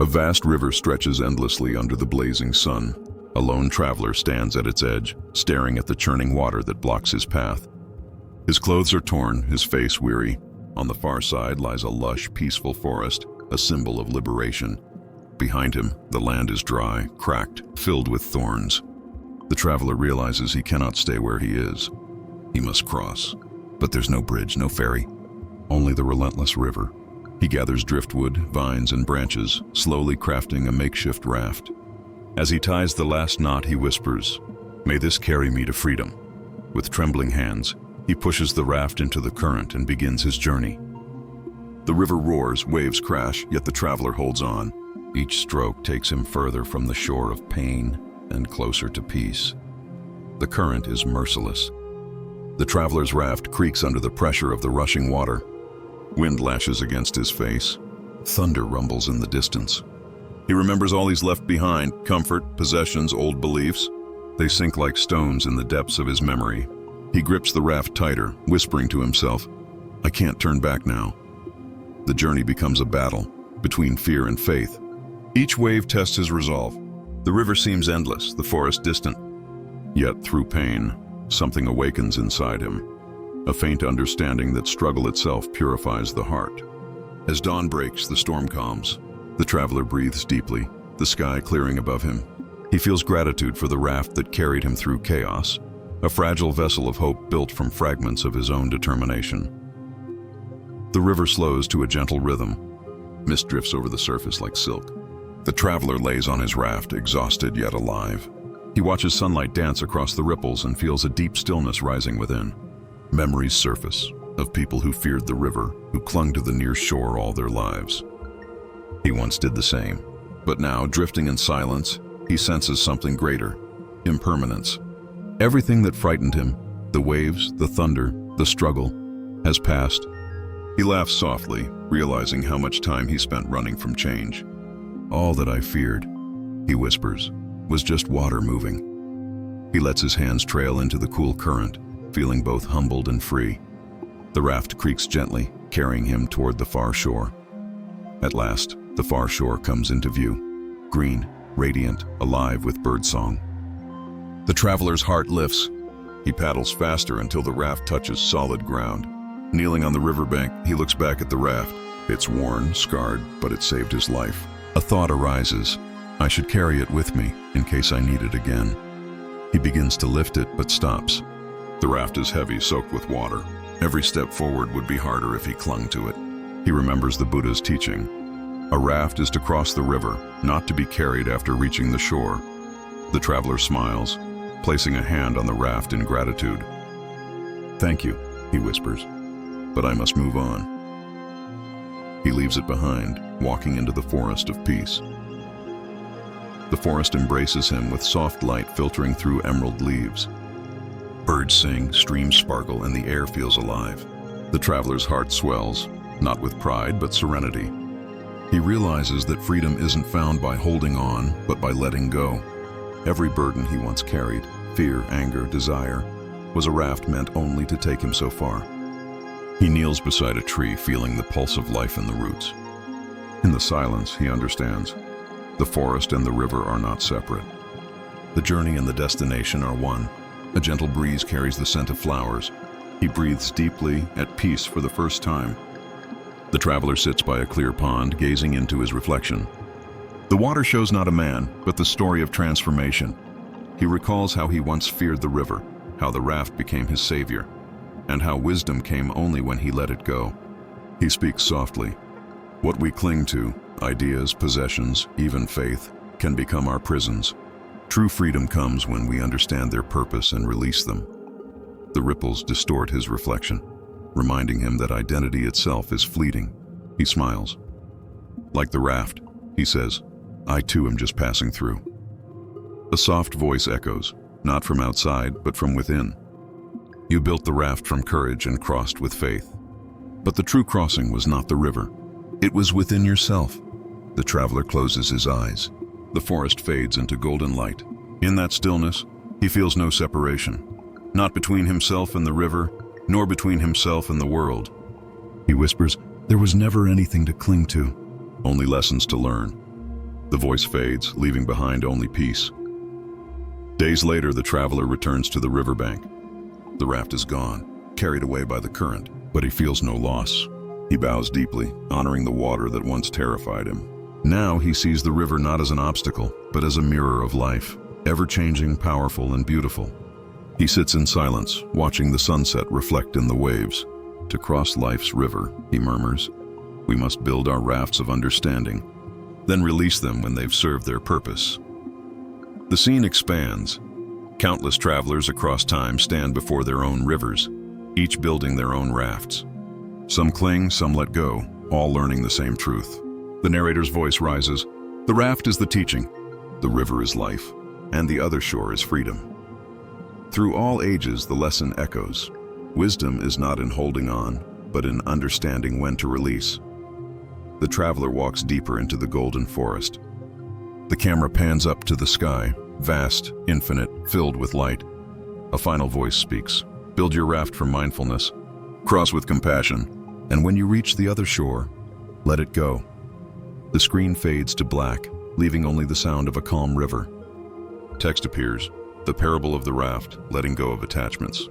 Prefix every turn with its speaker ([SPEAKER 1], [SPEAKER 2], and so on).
[SPEAKER 1] A vast river stretches endlessly under the blazing sun. A lone traveler stands at its edge, staring at the churning water that blocks his path. His clothes are torn, his face weary. On the far side lies a lush, peaceful forest, a symbol of liberation. Behind him, the land is dry, cracked, filled with thorns. The traveler realizes he cannot stay where he is. He must cross. But there's no bridge, no ferry. Only the relentless river. He gathers driftwood, vines, and branches, slowly crafting a makeshift raft. As he ties the last knot, he whispers, "May this carry me to freedom." With trembling hands, he pushes the raft into the current and begins his journey. The river roars, waves crash, yet the traveler holds on. Each stroke takes him further from the shore of pain and closer to peace. The current is merciless. The traveler's raft creaks under the pressure of the rushing water. Wind lashes against his face. Thunder rumbles in the distance. He remembers all he's left behind: comfort, possessions, old beliefs. They sink like stones in the depths of his memory. He grips the raft tighter, whispering to himself, "I can't turn back now." The journey becomes a battle between fear and faith. Each wave tests his resolve. The river seems endless, the forest distant. Yet through pain, something awakens inside him. A faint understanding that struggle itself purifies the heart. As dawn breaks, the storm calms. The traveler breathes deeply, the sky clearing above him. He feels gratitude for the raft that carried him through chaos, a fragile vessel of hope built from fragments of his own determination. The river slows to a gentle rhythm. Mist drifts over the surface like silk. The traveler lays on his raft, exhausted yet alive. He watches sunlight dance across the ripples and feels a deep stillness rising within. Memories surface of people who feared the river, who clung to the near shore all their lives. He once did the same, but now, drifting in silence, he senses something greater: impermanence. Everything that frightened him, the waves, the thunder, the struggle, has passed. He laughs softly, realizing how much time he spent running from change. "All that I feared," he whispers, "was just water moving." He lets his hands trail into the cool current, feeling both humbled and free. The raft creaks gently, carrying him toward the far shore. At last, the far shore comes into view, green, radiant, alive with birdsong. The traveler's heart lifts. He paddles faster until the raft touches solid ground. Kneeling on the riverbank, he looks back at the raft. It's worn, scarred, but it saved his life. A thought arises: I should carry it with me in case I need it again. He begins to lift it, but stops. The raft is heavy, soaked with water. Every step forward would be harder if he clung to it. He remembers the Buddha's teaching. A raft is to cross the river, not to be carried after reaching the shore. The traveler smiles, placing a hand on the raft in gratitude. "Thank you," he whispers, "but I must move on." He leaves it behind, walking into the forest of peace. The forest embraces him with soft light filtering through emerald leaves. Birds sing, streams sparkle, and the air feels alive. The traveler's heart swells, not with pride, but serenity. He realizes that freedom isn't found by holding on, but by letting go. Every burden he once carried, fear, anger, desire, was a raft meant only to take him so far. He kneels beside a tree, feeling the pulse of life in the roots. In the silence, he understands. The forest and the river are not separate. The journey and the destination are one. A gentle breeze carries the scent of flowers. He breathes deeply, at peace for the first time. The traveler sits by a clear pond, gazing into his reflection. The water shows not a man, but the story of transformation. He recalls how he once feared the river, how the raft became his savior, and how wisdom came only when he let it go. He speaks softly. What we cling to, ideas, possessions, even faith, can become our prisons. True freedom comes when we understand their purpose and release them. The ripples distort his reflection, reminding him that identity itself is fleeting. He smiles. Like the raft, he says, "I too am just passing through." A soft voice echoes, not from outside, but from within. "You built the raft from courage and crossed with faith. But the true crossing was not the river. It was within yourself." The traveler closes his eyes. The forest fades into golden light. In that stillness, he feels no separation, not between himself and the river, nor between himself and the world. He whispers, "There was never anything to cling to, only lessons to learn." The voice fades, leaving behind only peace. Days later, the traveler returns to the riverbank. The raft is gone, carried away by the current, but he feels no loss. He bows deeply, honoring the water that once terrified him. Now he sees the river not as an obstacle, but as a mirror of life, ever-changing, powerful, and beautiful. He sits in silence, watching the sunset reflect in the waves. To cross life's river, he murmurs, we must build our rafts of understanding, then release them when they've served their purpose. The scene expands. Countless travelers across time stand before their own rivers, each building their own rafts. Some cling, some let go, all learning the same truth. The narrator's voice rises. The raft is the teaching, the river is life, and the other shore is freedom. Through all ages, the lesson echoes. Wisdom is not in holding on, but in understanding when to release. The traveler walks deeper into the golden forest. The camera pans up to the sky, vast, infinite, filled with light. A final voice speaks. Build your raft from mindfulness. Cross with compassion. And when you reach the other shore, let it go. The screen fades to black, leaving only the sound of a calm river. Text appears. The parable of the raft, letting go of attachments.